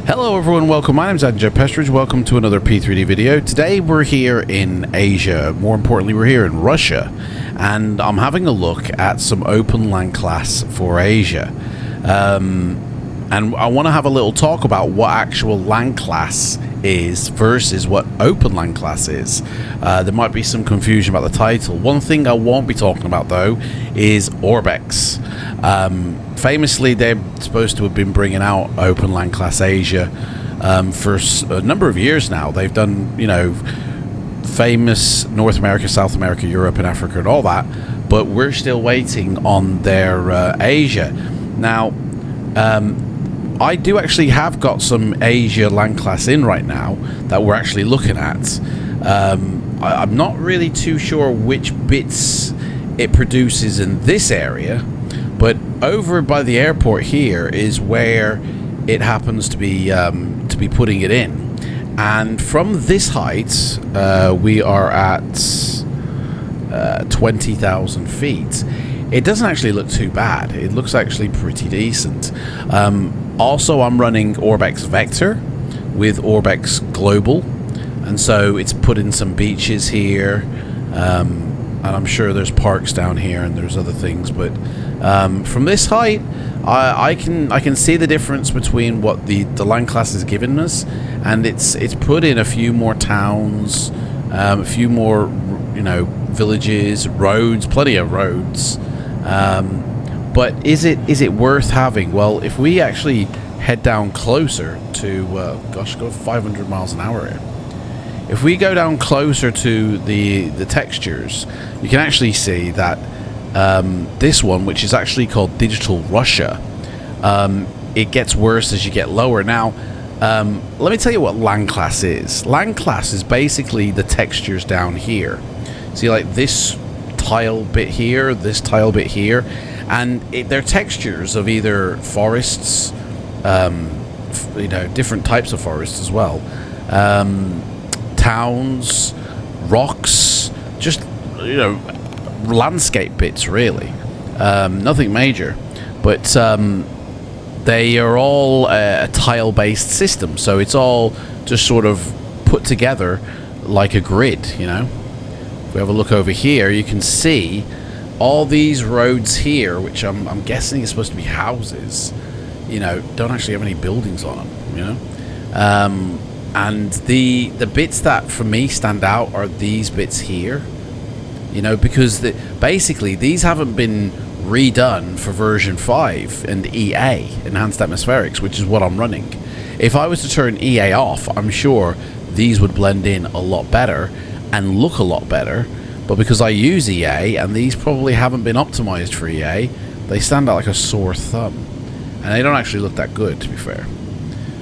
Hello everyone, welcome. My name is Pestridge. Welcome to another P3D video. Today we're here in Asia. More importantly, we're here in Russia, and I'm having a look at some Open Landclass for Asia. And I want to have a little talk about what actual Landclass is versus what Open Landclass is. There might be some confusion about the title. One thing I won't be talking about though is Orbex. Famously, they're supposed to have been bringing out Open Landclass Asia for a number of years now. They've done, you know, famous North America, South America, Europe, and Africa, and all that. But we're still waiting on their Asia. Now, I do actually have got some Asia Landclass in right now that we're actually looking at. I'm not really too sure which bits it produces in this area, but over by the airport here is where it happens to be putting it in. And from this height, we are at 20,000 feet. It doesn't actually look too bad. It looks actually pretty decent. Also, I'm running Orbex Vector with Orbex Global, and so it's put in some beaches here, and I'm sure there's parks down here and there's other things, but from this height I can see the difference between what the Landclass is giving us, and it's put in a few more towns, a few more, you know, villages, roads, plenty of roads. But is it worth having? Well, if we actually head down closer to gosh, go 500 miles an hour here. If we go down closer to the textures, you can actually see that this one, which is actually called Digital Russia, it gets worse as you get lower. Now, let me tell you what Landclass is. Landclass is basically the textures down here. See, like this tile bit here, this tile bit here, and they're textures of either forests, you know, different types of forests as well, towns, rocks, just, you know, landscape bits really. Nothing major, but they are all a tile-based system, so it's all just sort of put together like a grid, you know. If we have a look over here, you can see all these roads here, which I'm guessing is supposed to be houses, you know, don't actually have any buildings on them, you know. And the bits that for me stand out are these bits here, you know, because basically these haven't been redone for version 5 and EA, Enhanced Atmospherics, which is what I'm running. If I was to turn EA off, I'm sure these would blend in a lot better and look a lot better, but because I use EA and these probably haven't been optimized for EA, they stand out like a sore thumb, and they don't actually look that good, to be fair.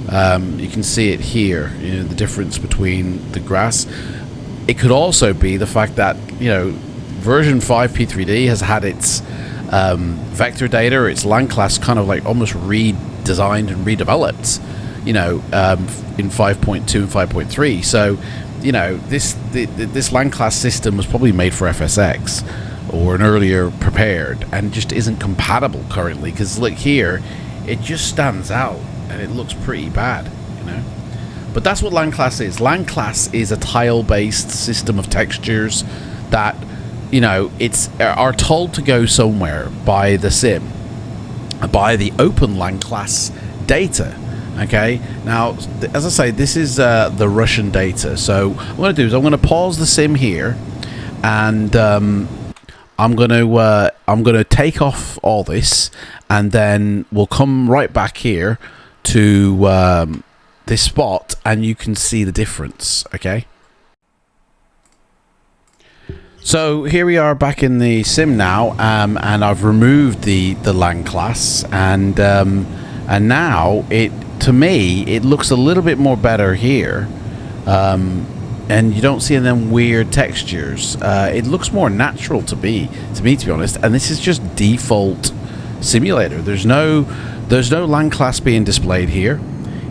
You can see it here, you know, the difference between the grass. It could also be the fact that, you know, version 5 P3D has had its vector data, its Landclass kind of like almost redesigned and redeveloped, you know, in 5.2 and 5.3. So, you know, this Landclass system was probably made for FSX or an earlier prepared, and just isn't compatible currently, because look here, it just stands out and it looks pretty bad, you know. But that's what Landclass is. Landclass is a tile-based system of textures that, you know, are told to go somewhere by the sim, by the Open Landclass data. Okay, now, as I say, this is the Russian data. So what I'm going to do is I'm going to pause the sim here, and I'm gonna take off all this, and then we'll come right back here to this spot, and you can see the difference. Okay. So here we are back in the sim now, and I've removed the Landclass, and now to me it looks a little bit more better here, and you don't see them weird textures. It looks more natural to me, to be honest. And this is just default simulator. There's no Landclass being displayed here.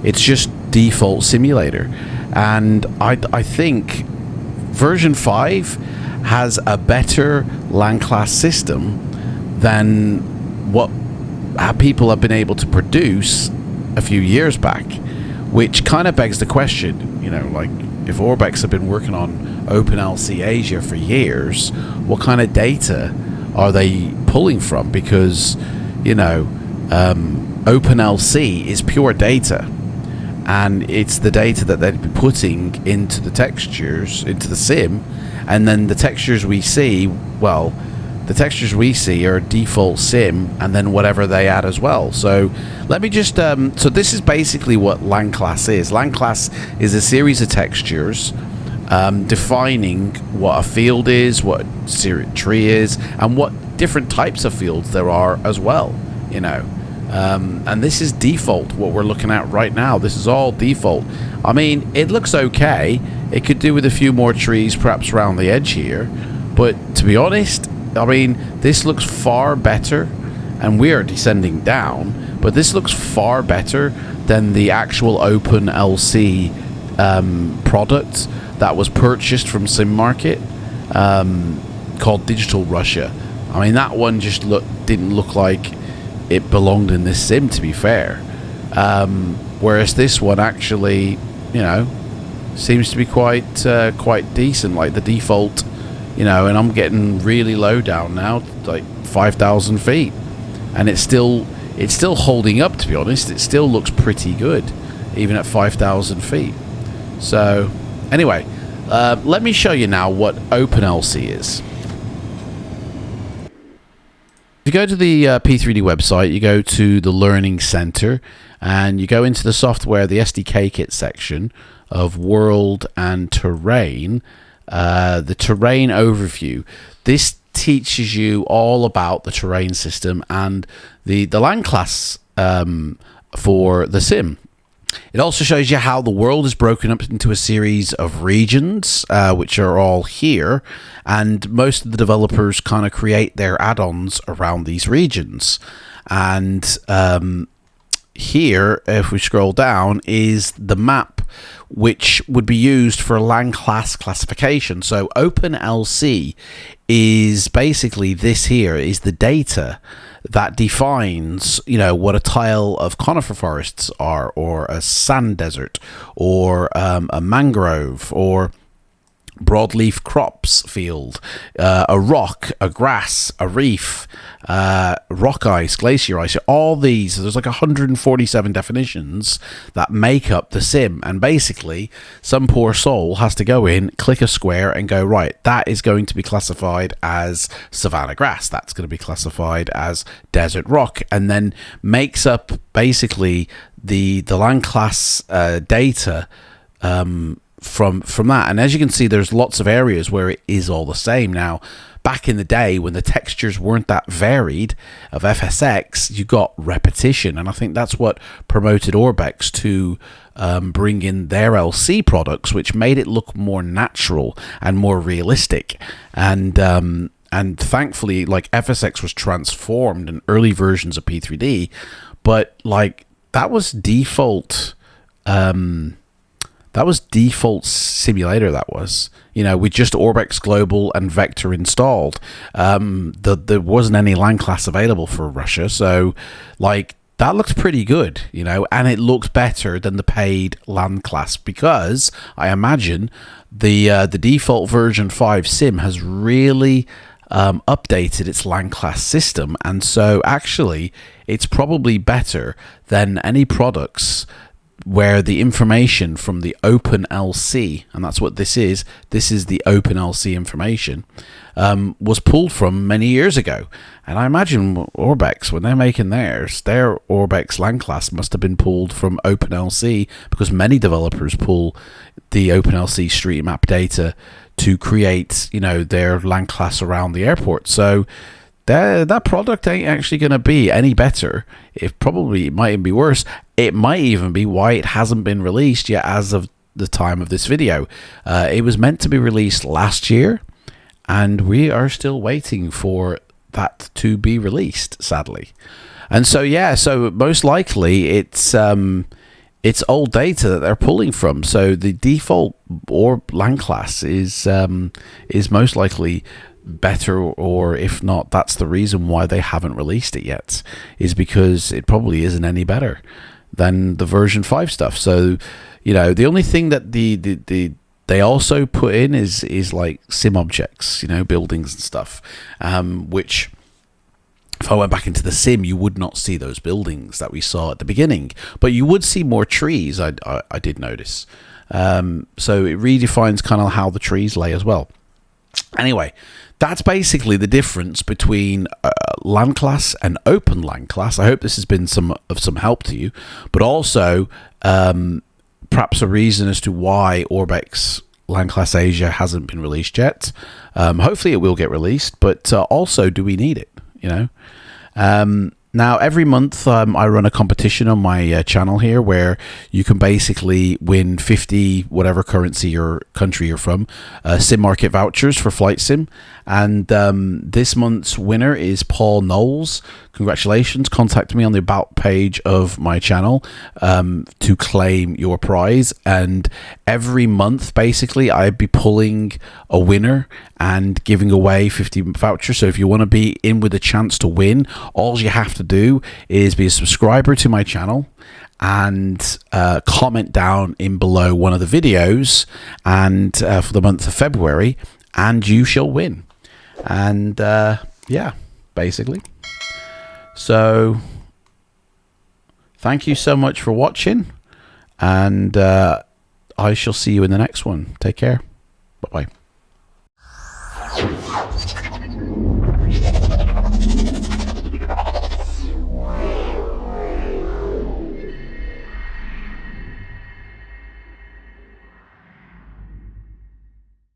It's just default simulator, and I think version 5 has a better Landclass system than what people have been able to produce a few years back, which kind of begs the question, you know, like, if Orbex have been working on OpenLC Asia for years, what kind of data are they pulling from? Because, you know, OpenLC is pure data, and it's the data that they'd be putting into the textures, into the sim. And then the textures we see, well, the textures we see are default sim, and then whatever they add as well. So let me just, so this is basically what Landclass is. Landclass is a series of textures defining what a field is, what a tree is, and what different types of fields there are as well, you know. And this is default, what we're looking at right now. This is all default. I mean, it looks okay. It could do with a few more trees perhaps around the edge here, but to be honest, I mean, this looks far better, and we are descending down, but this looks far better than the actual OpenLC product that was purchased from Sim Market, called Digital Russia. I mean, that one just didn't look like it belonged in this sim, to be fair. Whereas this one actually, you know, seems to be quite decent, like the default, you know. And I'm getting really low down now, like 5,000 feet, and it's still holding up, to be honest. It still looks pretty good even at 5,000 feet. So anyway, let me show you now what OpenLC is. If you go to the P3D website, you go to the Learning Center, and you go into the software, the SDK kit section of World and Terrain, the terrain overview. This teaches you all about the terrain system and the Landclass for the sim. It also shows you how the world is broken up into a series of regions, which are all here, and most of the developers kind of create their add-ons around these regions. And here, if we scroll down, is the map which would be used for Landclass classification. So OpenLC is basically this here, is the data that defines, you know, what a tile of conifer forests are, or a sand desert, or a mangrove, or broadleaf crops field, a rock, a grass, a reef, rock ice, glacier ice. All these, there's like 147 definitions that make up the sim, and basically some poor soul has to go in, click a square, and go, right, that is going to be classified as savanna grass, that's going to be classified as desert rock, and then makes up basically the Landclass data from that. And as you can see, there's lots of areas where it is all the same. Now, back in the day when the textures weren't that varied of FSX, you got repetition, and I think that's what promoted Orbex to bring in their LC products, which made it look more natural and more realistic. And thankfully, like, FSX was transformed in early versions of P3D, but like that was default. That was default simulator, that was, you know, with just Orbex Global and Vector installed. There wasn't any Landclass available for Russia, so like that looks pretty good, you know, and it looks better than the paid Landclass, because I imagine the default version 5 sim has really updated its Landclass system, and so actually it's probably better than any products where the information from the OpenLC, and that's what this is the OpenLC information, was pulled from many years ago. And I imagine Orbex, when they're making theirs, their Orbex Landclass must have been pulled from OpenLC, because many developers pull the OpenLC street map data to create, you know, their Landclass around the airport. So that product ain't actually going to be any better. It might even be worse. It might even be why it hasn't been released yet as of the time of this video. It was meant to be released last year, and we are still waiting for that to be released, sadly. And so, yeah, so most likely it's old data that they're pulling from. So the default or Landclass is most likely better, or if not, that's the reason why they haven't released it yet, is because it probably isn't any better than the version 5 stuff. So, you know, the only thing that they also put in is like sim objects, you know, buildings and stuff, which if I went back into the sim, you would not see those buildings that we saw at the beginning, but you would see more trees. I did notice. So it redefines kind of how the trees lay as well. Anyway, that's basically the difference between Landclass and Open Landclass. I hope this has been of some help to you, but also perhaps a reason as to why Orbex Landclass Asia hasn't been released yet. Hopefully it will get released, but also, do we need it? You know. Now, every month I run a competition on my channel here where you can basically win 50 whatever currency or country you're from sim market vouchers for FLIGHTSIM. And this month's winner is Paul Knowles. Congratulations. Contact me on the about page of my channel to claim your prize. And every month, basically, I'd be pulling a winner and giving away 50 vouchers. So if you want to be in with a chance to win, all you have to do is be a subscriber to my channel and comment down in below one of the videos and for the month of February, and you shall win. And yeah, basically. So thank you so much for watching, and I shall see you in the next one. Take care. Bye-bye.